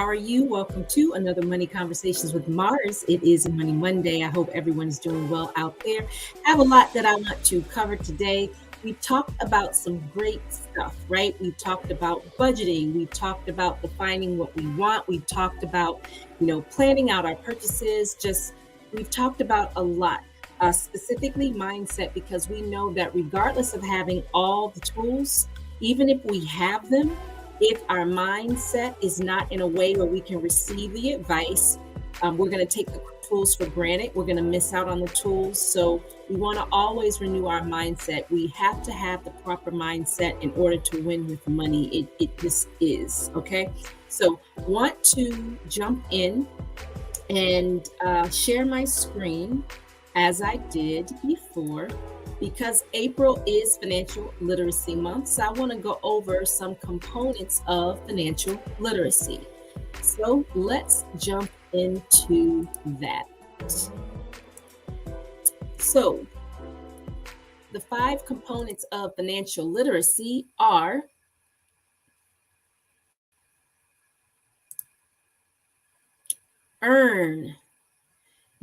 How are you? Welcome to another Money Conversations with Mars. It is a Money Monday. I hope everyone is doing well out there. I have a lot that I want to cover today. We talked about some great stuff, right? We talked about budgeting. We talked about defining what we want. We talked about, planning out our purchases. We've talked about a lot, specifically mindset, because we know that regardless of having all the tools, even if we have them, if our mindset is not in a way where we can receive the advice, we're going to take the tools for granted. We're going to miss out on the tools. So we want to always renew our mindset. We have to have the proper mindset in order to win with money. It just is. Okay. So want to jump in and share my screen as I did before, because April is Financial Literacy Month. So I want to go over some components of financial literacy. So let's jump into that. So the 5 components of financial literacy are earn.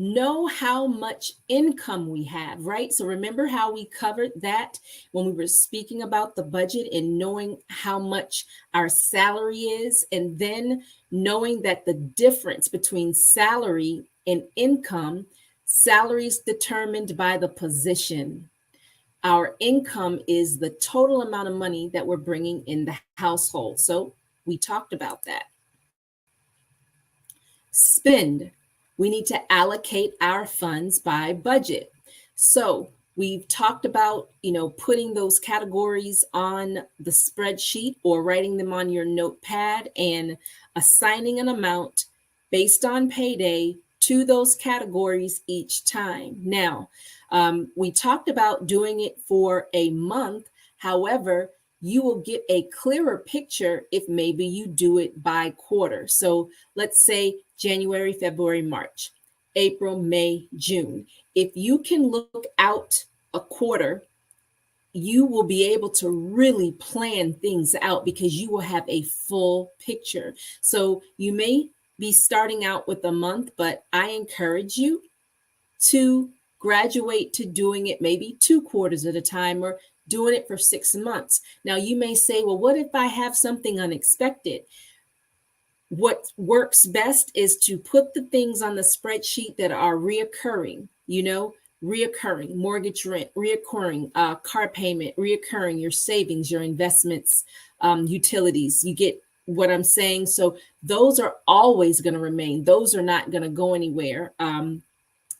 Know how much income we have, right? So remember how we covered that when we were speaking about the budget and knowing how much our salary is, and then knowing that the difference between salary and income, salary is determined by the position. Our income is the total amount of money that we're bringing in the household. So we talked about that. Spend. We need to allocate our funds by budget. So we've talked about, putting those categories on the spreadsheet or writing them on your notepad and assigning an amount based on payday to those categories each time. Now, we talked about doing it for a month. However, you will get a clearer picture if maybe you do it by quarter. So let's say January, February, March, April, May, June. If you can look out a quarter, you will be able to really plan things out because you will have a full picture. So you may be starting out with a month, but I encourage you to graduate to doing it maybe 2 quarters at a time, or doing it for 6 months. Now, you may say, well, what if I have something unexpected? What works best is to put the things on the spreadsheet that are reoccurring, reoccurring mortgage rent, reoccurring car payment, reoccurring your savings, your investments, utilities. You get what I'm saying? So those are always going to remain. Those are not going to go anywhere.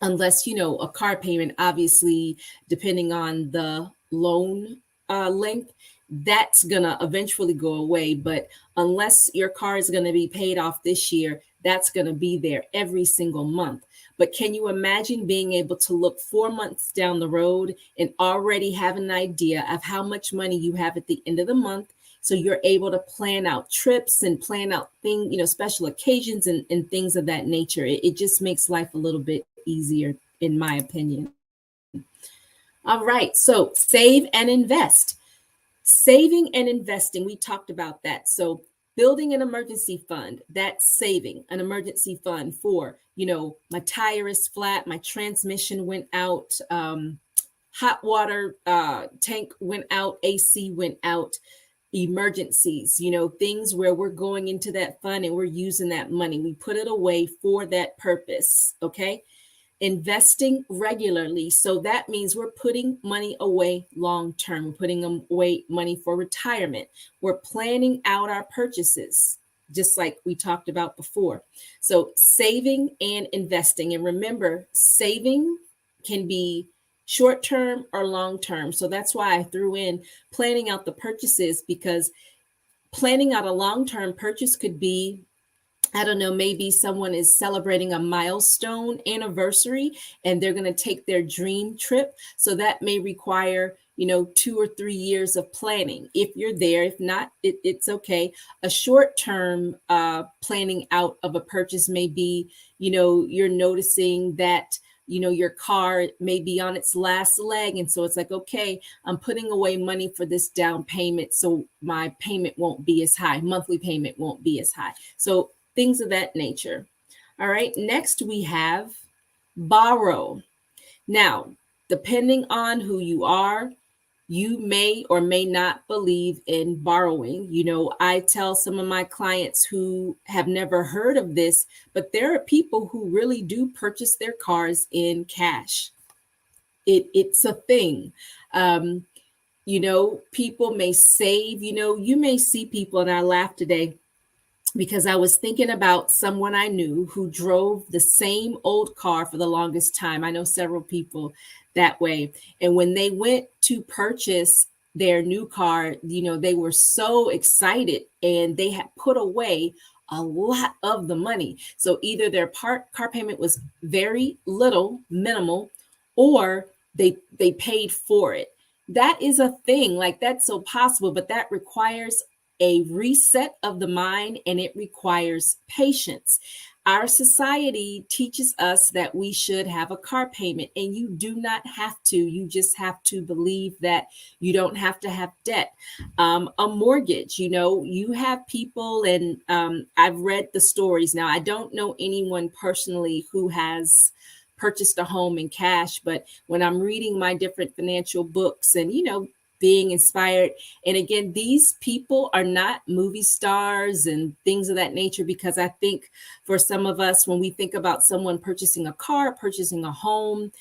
Unless, a car payment, obviously, depending on the loan length, that's going to eventually go away. But unless your car is going to be paid off this year, that's going to be there every single month. But can you imagine being able to look 4 months down the road and already have an idea of how much money you have at the end of the month? So you're able to plan out trips and plan out things, special occasions and things of that nature. It just makes life a little bit easier, in my opinion. All right, so save and invest. Saving and investing, we talked about that. So building an emergency fund, that's saving an emergency fund for, my tire is flat, my transmission went out, hot water tank went out, AC went out, emergencies, things where we're going into that fund and we're using that money. We put it away for that purpose, okay? Investing regularly. So that means we're putting money away long-term. We're putting away money for retirement. We're planning out our purchases, just like we talked about before. So saving and investing. And remember, saving can be short-term or long-term. So that's why I threw in planning out the purchases, because planning out a long-term purchase could be, I don't know, maybe someone is celebrating a milestone anniversary and they're going to take their dream trip. So that may require, 2 or 3 years of planning. If you're there, if not, it's okay. A short-term planning out of a purchase may be, you're noticing that, your car may be on its last leg. And so it's like, okay, I'm putting away money for this down payment, so my payment won't be as high. Monthly payment won't be as high. So things of that nature. All right, next we have borrow. Now, depending on who you are, you may or may not believe in borrowing. I tell some of my clients who have never heard of this, but there are people who really do purchase their cars in cash. It's a thing. People may save. You may see people, and I laughed today because I was thinking about someone I knew who drove the same old car for the longest time. I know several people that way. And when they went to purchase their new car, they were so excited and they had put away a lot of the money. So either their car payment was very little, minimal, or they paid for it. That is a thing. Like, that's so possible, but that requires a reset of the mind, and it requires patience. Our society teaches us that we should have a car payment, and you do not have to. You just have to believe that you don't have to have debt. A mortgage, you have people, and I've read the stories. Now, I don't know anyone personally who has purchased a home in cash, but when I'm reading my different financial books and, being inspired. And again, these people are not movie stars and things of that nature, because I think for some of us, when we think about someone purchasing a car, purchasing a home,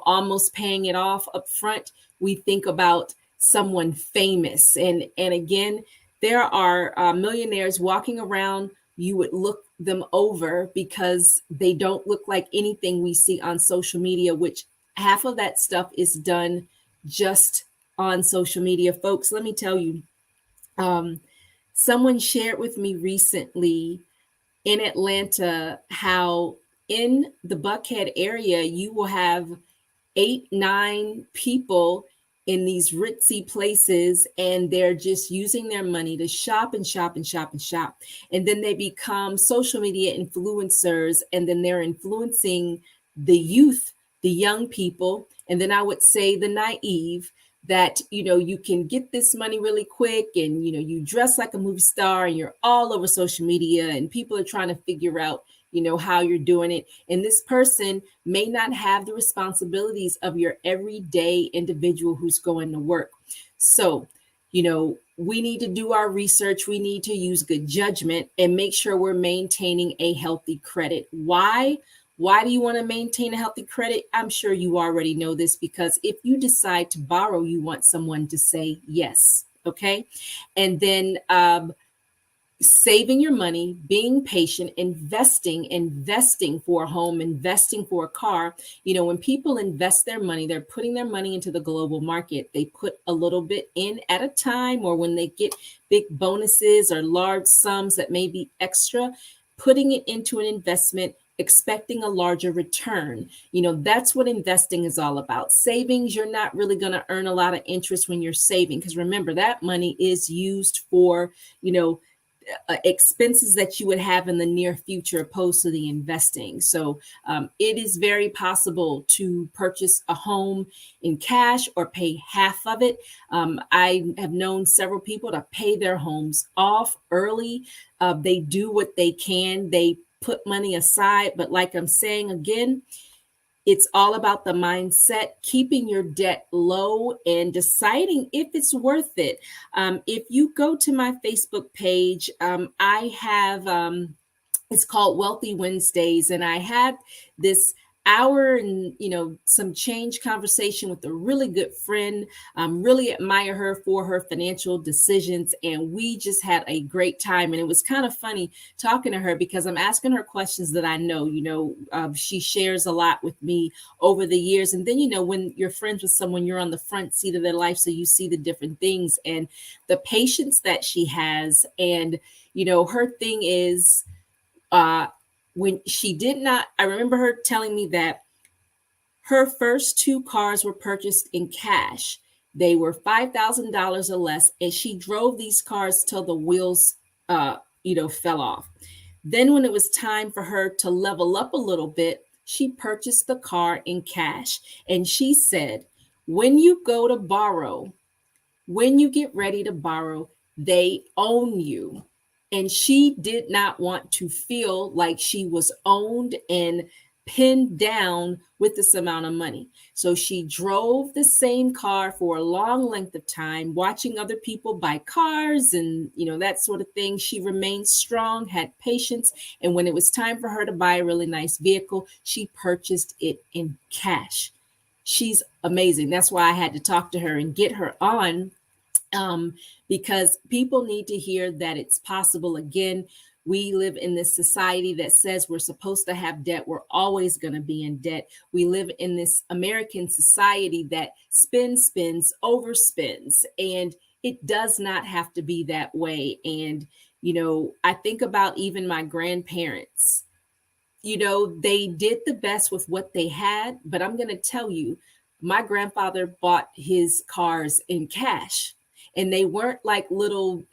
almost paying it off up front, we think about someone famous. And again, there are millionaires walking around. You would look them over because they don't look like anything we see on social media, which half of that stuff is done just on social media. Folks, let me tell you, someone shared with me recently in Atlanta how in the Buckhead area, you will have 8, 9 people in these ritzy places, and they're just using their money to shop and shop and shop and shop. And then they become social media influencers, and then they're influencing the youth, the young people, and then I would say the naive, that you can get this money really quick, and you dress like a movie star and you're all over social media, and people are trying to figure out how you're doing it. And this person may not have the responsibilities of your everyday individual who's going to work. So we need to do our research. We need to use good judgment and make sure we're maintaining a healthy credit. Why do you want to maintain a healthy credit? I'm sure you already know this, because if you decide to borrow, you want someone to say yes. Okay. And then saving your money, being patient, investing for a home, investing for a car. When people invest their money, they're putting their money into the global market. They put a little bit in at a time, or when they get big bonuses or large sums that may be extra, putting it into an investment, expecting a larger return. That's what investing is all about. Savings, you're not really going to earn a lot of interest when you're saving, because remember, that money is used for, expenses that you would have in the near future, opposed to the investing. So it is very possible to purchase a home in cash or pay half of it. I have known several people to pay their homes off early. They do what they can. They put money aside. But like I'm saying again, it's all about the mindset, keeping your debt low and deciding if it's worth it. If you go to my Facebook page, I have, it's called Wealthy Wednesdays, and I had this hour and some change conversation with a really good friend. Really admire her for her financial decisions, and we just had a great time. And it was kind of funny talking to her, because I'm asking her questions that I know. She shares a lot with me over the years, and then when you're friends with someone, you're on the front seat of their life, so you see the different things and the patience that she has. And her thing is, when she did not, I remember her telling me that her first 2 cars were purchased in cash. They were $5,000 or less, and she drove these cars till the wheels, fell off. Then when it was time for her to level up a little bit, she purchased the car in cash. And she said, when you go to borrow, when you get ready to borrow, they own you. And she did not want to feel like she was owned and pinned down with this amount of money. So she drove the same car for a long length of time, watching other people buy cars and, that sort of thing. She remained strong, had patience. And when it was time for her to buy a really nice vehicle, she purchased it in cash. She's amazing. That's why I had to talk to her and get her on, because people need to hear that it's possible. Again, we live in this society that says we're supposed to have debt. We're always going to be in debt. We live in this American society that spins, overspends, and it does not have to be that way. And, I think about even my grandparents. They did the best with what they had, but I'm going to tell you, my grandfather bought his cars in cash, and they weren't like little,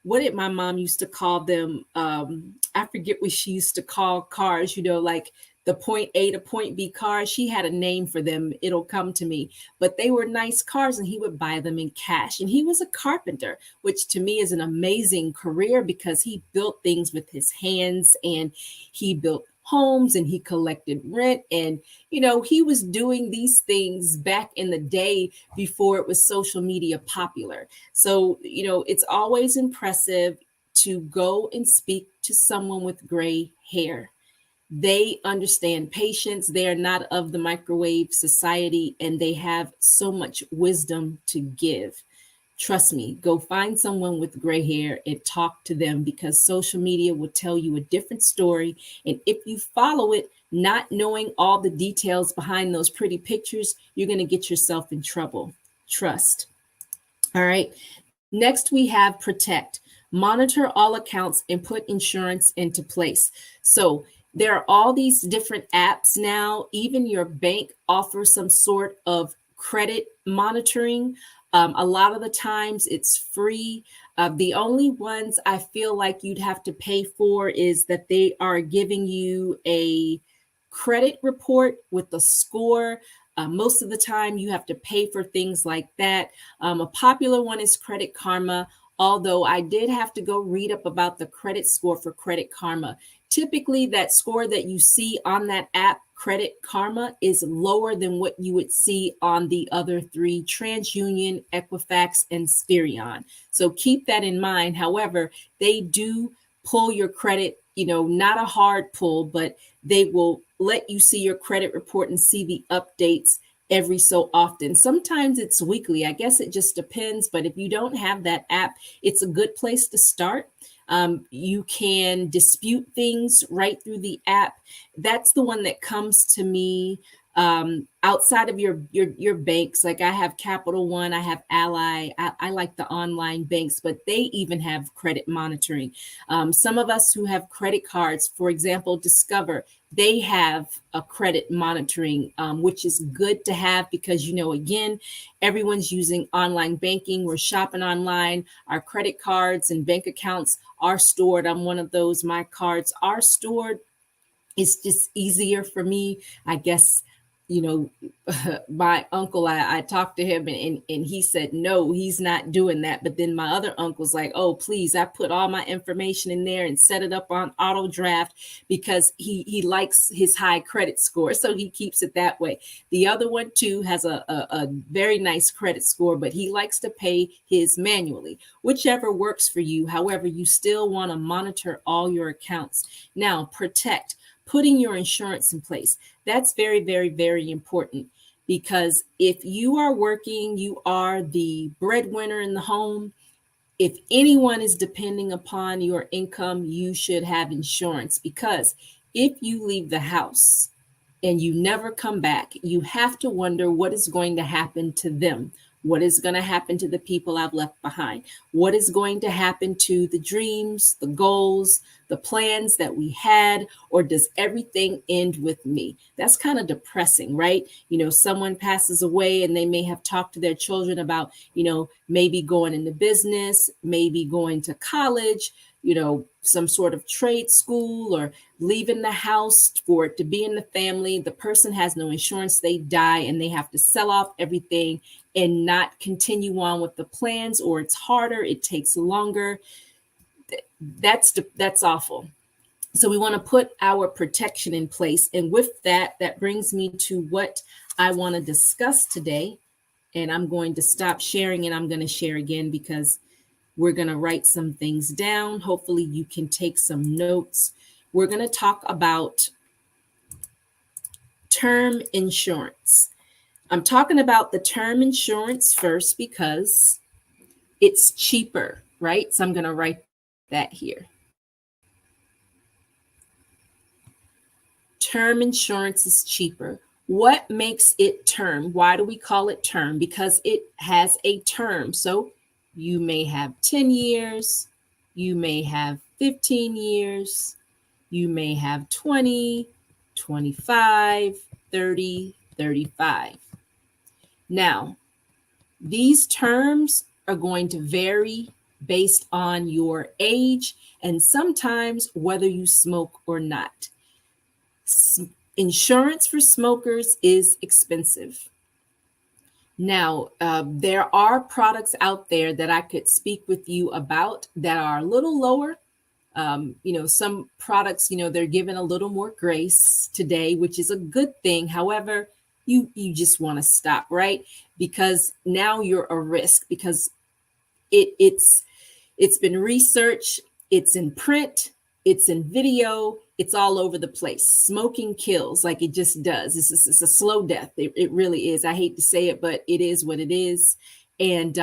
what did my mom used to call them? I forget what she used to call cars, like the point A to point B cars. She had a name for them. It'll come to me, but they were nice cars, and he would buy them in cash. And he was a carpenter, which to me is an amazing career because he built things with his hands, and he built homes, and he collected rent. And, he was doing these things back in the day before it was social media popular. So, it's always impressive to go and speak to someone with gray hair. They understand patience. They are not of the microwave society, and they have so much wisdom to give. Trust me, go find someone with gray hair and talk to them, because social media will tell you a different story. And if you follow it, not knowing all the details behind those pretty pictures, you're going to get yourself in trouble. Trust. All right. Next, we have protect. Monitor all accounts and put insurance into place. So there are all these different apps now. Even your bank offers some sort of credit monitoring. A lot of the times it's free. The only ones I feel like you'd have to pay for is that they are giving you a credit report with a score. Most of the time you have to pay for things like that. A popular one is Credit Karma, although I did have to go read up about the credit score for Credit Karma. Typically, that score that you see on that app, Credit Karma, is lower than what you would see on the other three: TransUnion, Equifax, and Sperion. So keep that in mind. However, they do pull your credit, not a hard pull, but they will let you see your credit report and see the updates every so often. Sometimes it's weekly. I guess it just depends. But if you don't have that app, it's a good place to start. You can dispute things right through the app. That's the one that comes to me outside of your banks. Like I have Capital One, I have Ally. I like the online banks, but they even have credit monitoring. Some of us who have credit cards, for example, Discover, they have a credit monitoring, which is good to have because, again, everyone's using online banking. We're shopping online. Our credit cards and bank accounts are stored. I'm one of those. My cards are stored. It's just easier for me, I guess. My uncle, I talked to him and he said, no, he's not doing that. But then my other uncle's like, oh, please, I put all my information in there and set it up on auto draft because he likes his high credit score. So he keeps it that way. The other one, too, has a very nice credit score, but he likes to pay his manually, whichever works for you. However, you still want to monitor all your accounts. Now, protect. Putting your insurance in place. That's very, very, very important because if you are working, you are the breadwinner in the home. If anyone is depending upon your income, you should have insurance because if you leave the house and you never come back, you have to wonder what is going to happen to them. What is going to happen to the people I've left behind? What is going to happen to the dreams, the goals, the plans that we had? Or does everything end with me? That's kind of depressing, right? Someone passes away and they may have talked to their children about, maybe going into business, maybe going to college, some sort of trade school or leaving the house for it to be in the family. The person has no insurance, they die and they have to sell off everything and not continue on with the plans, or it's harder, it takes longer. that's awful. So we want to put our protection in place. And with that, that brings me to what I want to discuss today. And I'm going to stop sharing and I'm going to share again because we're going to write some things down. Hopefully you can take some notes. We're going to talk about term insurance. I'm talking about the term insurance first because it's cheaper, right? So I'm going to write that here. Term insurance is cheaper. What makes it term? Why do we call it term? Because it has a term. So you may have 10 years, you may have 15 years, you may have 20, 25, 30, 35. Now, these terms are going to vary based on your age and sometimes whether you smoke or not. Insurance for smokers is expensive. Now, there are products out there that I could speak with you about that are a little lower. Some products, they're given a little more grace today, which is a good thing. However, you just want to stop, right? Because now you're a risk because it's been researched, it's in print, it's in video, it's all over the place. Smoking kills, like it just does. It's a slow death. It really is. I hate to say it, but it is what it is. And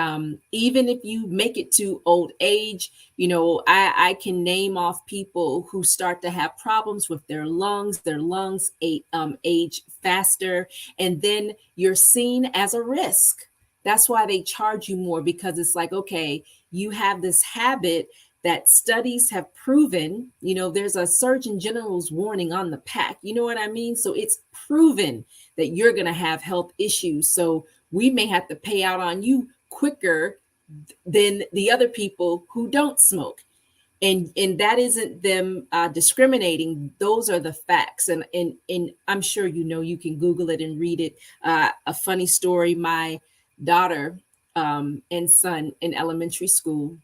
even if you make it to old age, I can name off people who start to have problems with their lungs. Their lungs age faster, and then you're seen as a risk. That's why they charge you more, because it's like, okay, you have this habit that studies have proven, there's a Surgeon General's warning on the pack. You know what I mean? So it's proven that you're going to have health issues. So we may have to pay out on you quicker than the other people who don't smoke. And that isn't them discriminating. Those are the facts. And I'm sure you can Google it and read it. A funny story, my daughter and son in elementary school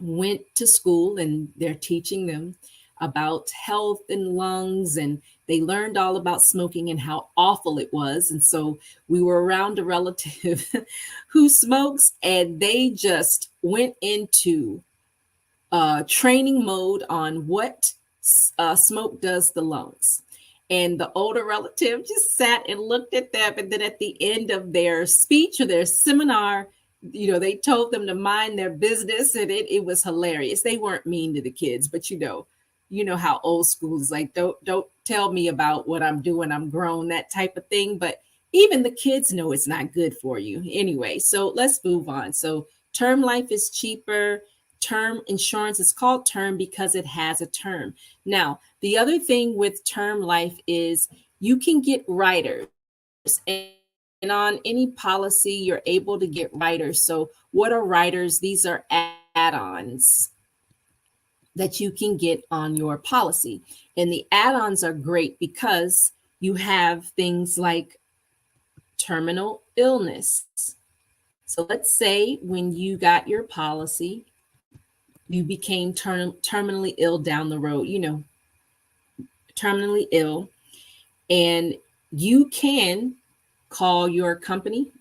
went to school and they're teaching them about health and lungs, and they learned all about smoking and how awful it was. And so we were around a relative who smokes, and they just went into training mode on what smoke does to lungs. And the older relative just sat and looked at them, and then at the end of their speech or their seminar, they told them to mind their business, and it was hilarious. They weren't mean to the kids, but you know how old school is like, don't tell me about what I'm doing. I'm grown, that type of thing. But even the kids know it's not good for you anyway. So let's move on. So term life is cheaper. Term insurance is called term because it has a term. Now, the other thing with term life is you can get riders, and on any policy, you're able to get riders. So what are riders? These are add-ons that you can get on your policy. And the add-ons are great because you have things like terminal illness. So let's say when you got your policy, you became terminally ill down the road, terminally ill, and you can call your company,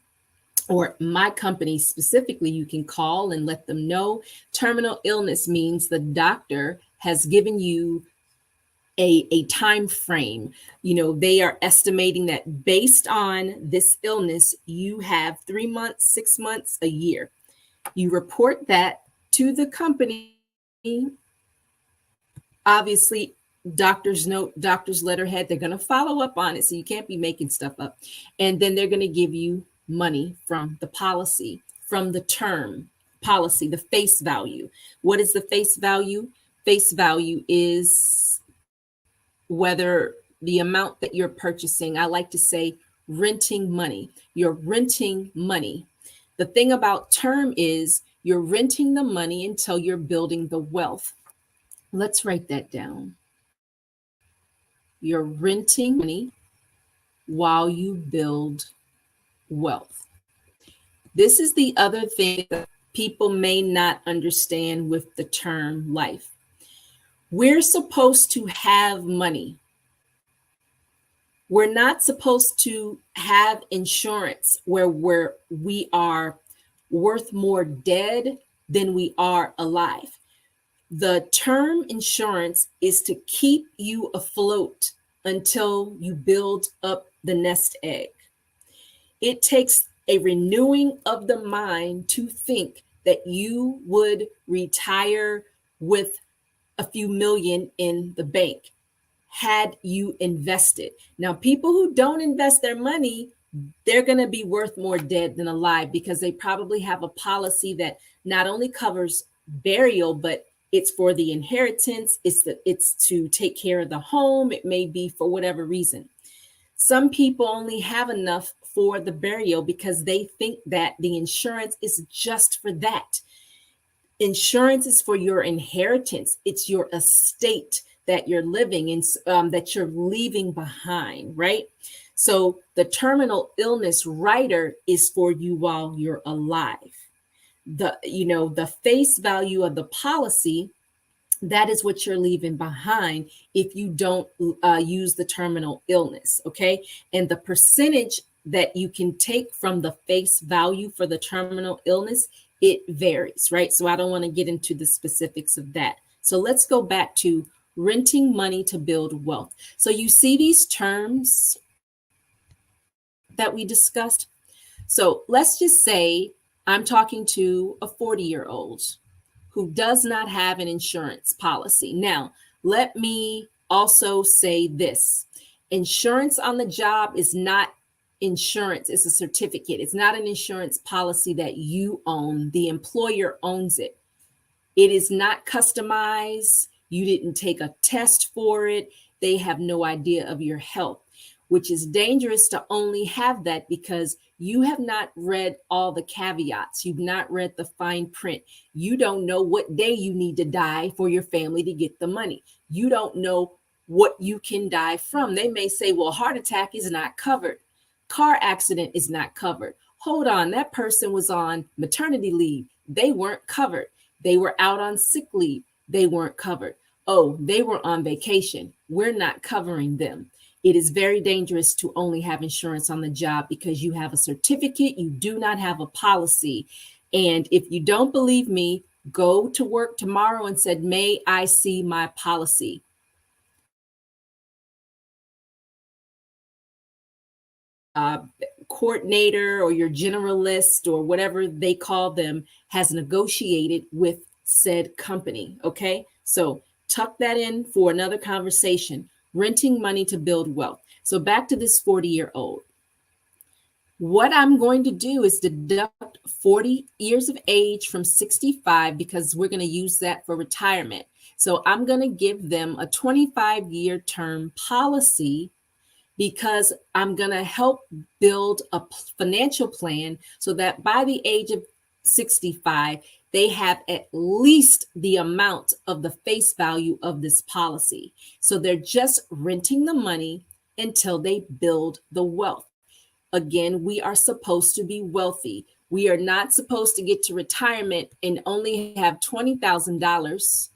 or my company specifically. You can call and let them know. Terminal illness means the doctor has given you a time frame. They are estimating that based on this illness, you have 3 months, 6 months, a year. You report that to the company. Obviously, doctor's note, doctor's letterhead, they're going to follow up on it. So you can't be making stuff up. And then they're going to give you money from the policy, from the term policy, the face value. What is the face value? Face value is whether the amount that you're purchasing, I like to say renting money. You're renting money. The thing about term is you're renting the money until you're building the wealth. Let's write that down. You're renting money while you build wealth. This is the other thing that people may not understand with the term life. We're supposed to have money. We're not supposed to have insurance where we are worth more dead than we are alive. The term insurance is to keep you afloat until you build up the nest egg. It takes a renewing of the mind to think that you would retire with a few million in the bank had you invested. Now, people who don't invest their money, they're going to be worth more dead than alive because they probably have a policy that not only covers burial, but it's for the inheritance. It's to take care of the home. It may be for whatever reason. Some people only have enough for the burial because they think that the insurance is just for that. Insurance is for your inheritance. It's your estate that you're living in, that you're leaving behind, right? So the terminal illness rider is for you while you're alive. The face value of the policy, that is what you're leaving behind if you don't use the terminal illness, okay? And the percentage that you can take from the face value for the terminal illness, it varies, right? So I don't want to get into the specifics of that. So let's go back to renting money to build wealth. So you see these terms that we discussed. So let's just say I'm talking to a 40-year-old who does not have an insurance policy. Now, let me also say this. Insurance on the job is not insurance. It's a certificate. It's not an insurance policy that you own. The employer owns it. It is not customized. You didn't take a test for it. They have no idea of your health, which is dangerous to only have that because you have not read all the caveats. You've not read the fine print. You don't know what day you need to die for your family to get the money. You don't know what you can die from. They may say, well, heart attack is not covered. Car accident is not covered. Hold on, that person was on maternity leave. They weren't covered. They were out on sick leave. They weren't covered. Oh, they were on vacation. We're not covering them. It is very dangerous to only have insurance on the job because you have a certificate, you do not have a policy. And if you don't believe me, go to work tomorrow and said, may I see my policy? Coordinator or your generalist or whatever they call them has negotiated with said company. Okay, so tuck that in for another conversation. Renting money to build wealth. So back to this 40-year-old. What I'm going to do is deduct 40 years of age from 65 because we're going to use that for retirement. So I'm going to give them a 25-year term policy because I'm going to help build a financial plan so that by the age of 65, they have at least the amount of the face value of this policy. So they're just renting the money until they build the wealth. Again, we are supposed to be wealthy. We are not supposed to get to retirement and only have $20,000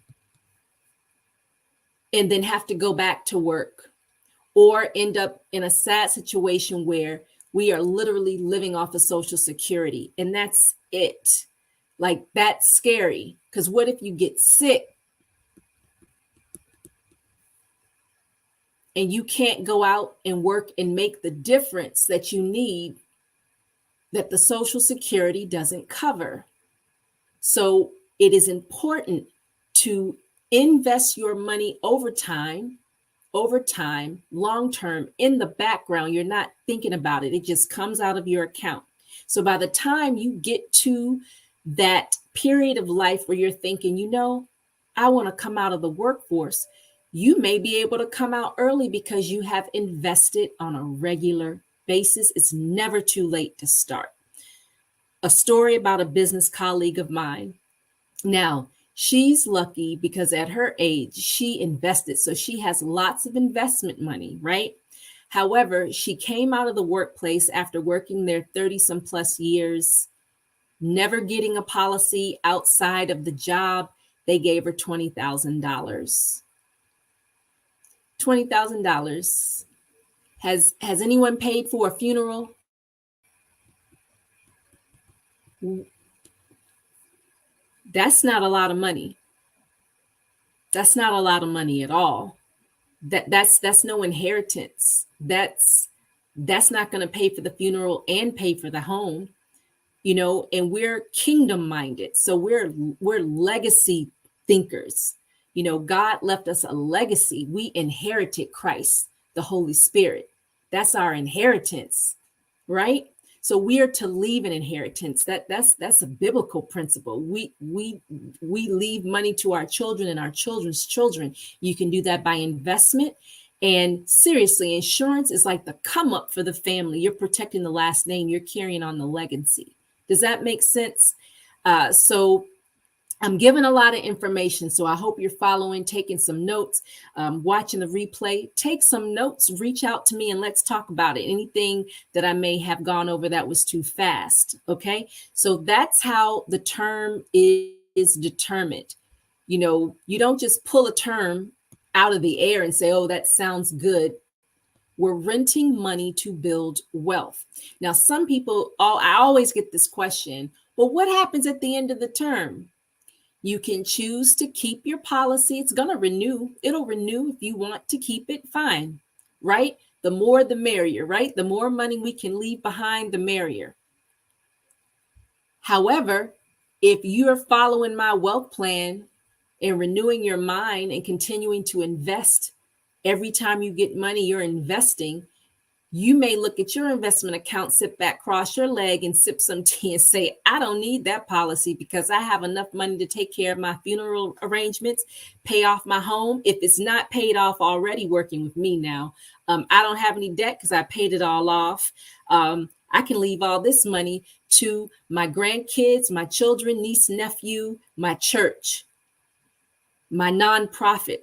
and then have to go back to work or end up in a sad situation where we are literally living off of Social Security. And that's it. Like, that's scary, because what if you get sick and you can't go out and work and make the difference that you need that the Social Security doesn't cover? So it is important to invest your money over time, long term, in the background. You're not thinking about it. It just comes out of your account. So by the time you get to that period of life where you're thinking, I want to come out of the workforce, you may be able to come out early because you have invested on a regular basis. It's never too late to start. A story about a business colleague of mine. Now, she's lucky because at her age, she invested. So she has lots of investment money, right? However, she came out of the workplace after working there 30 some plus years never getting a policy outside of the job. They gave her $20,000. $20,000. Has anyone paid for a funeral? That's not a lot of money. That's not a lot of money at all. That's no inheritance. That's not going to pay for the funeral and pay for the home, and we're kingdom minded. So we're legacy thinkers. God left us a legacy. We inherited Christ, the Holy Spirit. That's our inheritance, right? So we are to leave an inheritance. That's a biblical principle. We leave money to our children and our children's children. You can do that by investment. And seriously, insurance is like the come up for the family. You're protecting the last name. You're carrying on the legacy. Does that make sense? So I'm giving a lot of information, so I hope you're following, taking some notes, watching the replay. Take some notes, reach out to me, and let's talk about it. Anything that I may have gone over that was too fast, okay? So that's how the term is determined. You don't just pull a term out of the air and say, oh, that sounds good. We're renting money to build wealth. Now, some people, I always get this question, well, what happens at the end of the term? You can choose to keep your policy. It's going to renew. It'll renew if you want to keep it, fine, right? The more, the merrier, right? The more money we can leave behind, the merrier. However, if you're following my wealth plan and renewing your mind and continuing to invest, every time you get money, you're investing. You may look at your investment account, sit back, cross your leg, and sip some tea and say, I don't need that policy because I have enough money to take care of my funeral arrangements, pay off my home. If it's not paid off already, working with me now, I don't have any debt because I paid it all off. I can leave all this money to my grandkids, my children, niece, nephew, my church, my nonprofit.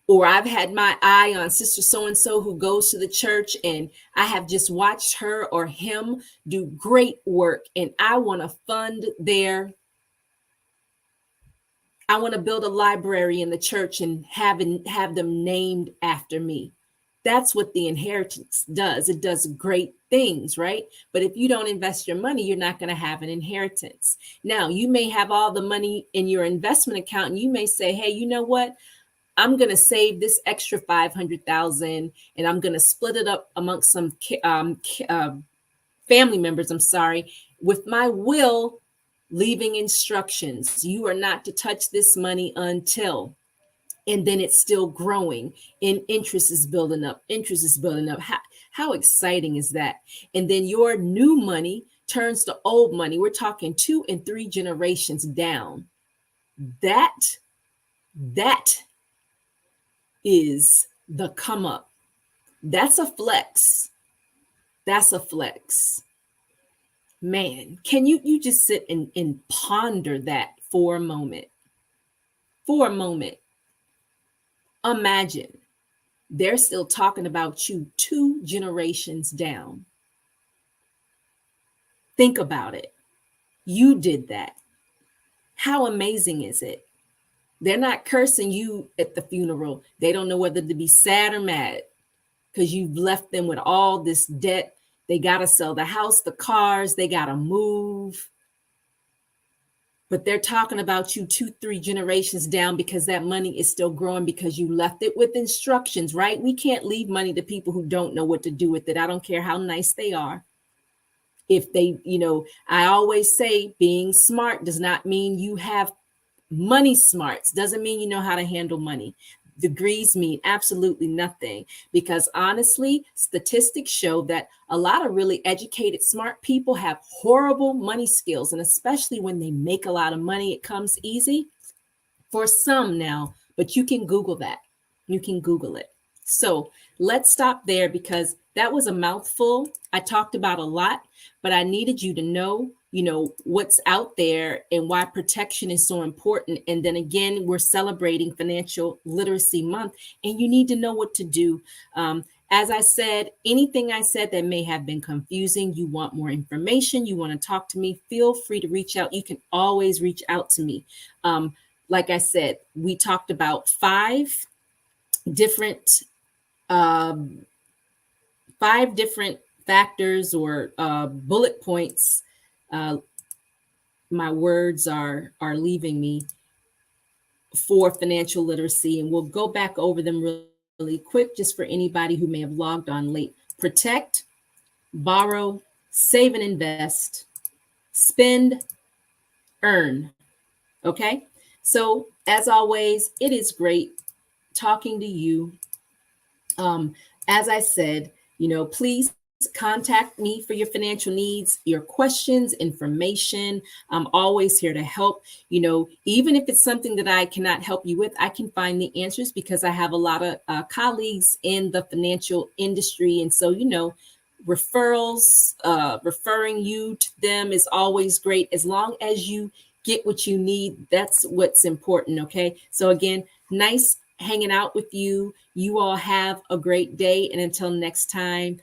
Or I've had my eye on sister so-and-so who goes to the church, and I have just watched her or him do great work, and I want to fund I want to build a library in the church and have them named after me. That's what the inheritance does. It does great things, right? But if you don't invest your money, you're not going to have an inheritance. Now, you may have all the money in your investment account, and you may say, hey, you know what? I'm going to save this extra 500,000 and I'm going to split it up amongst some family members. With my will, leaving instructions. You are not to touch this money until, and then it's still growing and interest is building up. How exciting is that? And then your new money turns to old money. We're talking 2 and 3 generations down. That is the come up. That's a flex. Man, can you just sit and ponder that for a moment? Imagine they're still talking about you 2 generations down. Think about it. You did that. How amazing is it? They're not cursing you at the funeral. They don't know whether to be sad or mad because you've left them with all this debt. They got to sell the house, the cars, they got to move. But they're talking about you 2-3 generations down because that money is still growing because you left it with instructions, right? We can't leave money to people who don't know what to do with it. I don't care how nice they are. If they, I always say being smart does not mean you have money smarts, doesn't mean you know how to handle money. Degrees mean absolutely nothing, because honestly, statistics show that a lot of really educated, smart people have horrible money skills. And especially when they make a lot of money, it comes easy for some now, but you can Google that. You can Google it. So let's stop there because that was a mouthful. I talked about a lot, but I needed you to know what's out there and why protection is so important. And then again, we're celebrating Financial Literacy Month, and you need to know what to do. As I said, anything I said that may have been confusing, you want more information, you want to talk to me, feel free to reach out. You can always reach out to me. Like I said, we talked about different um, 5 different factors or bullet points. My words are leaving me, for financial literacy, and we'll go back over them really quick just for anybody who may have logged on late. Protect, borrow, save and invest, spend, earn. Okay? So, as always, it is great talking to you. As I said, please contact me for your financial needs, your questions, information. I'm always here to help. Even if it's something that I cannot help you with, I can find the answers because I have a lot of colleagues in the financial industry. And so, referrals, referring you to them is always great. As long as you get what you need, that's what's important. Okay. So again, nice hanging out with you. You all have a great day. And until next time,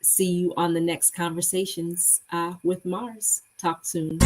see you on the next Conversations with Mars. Talk soon.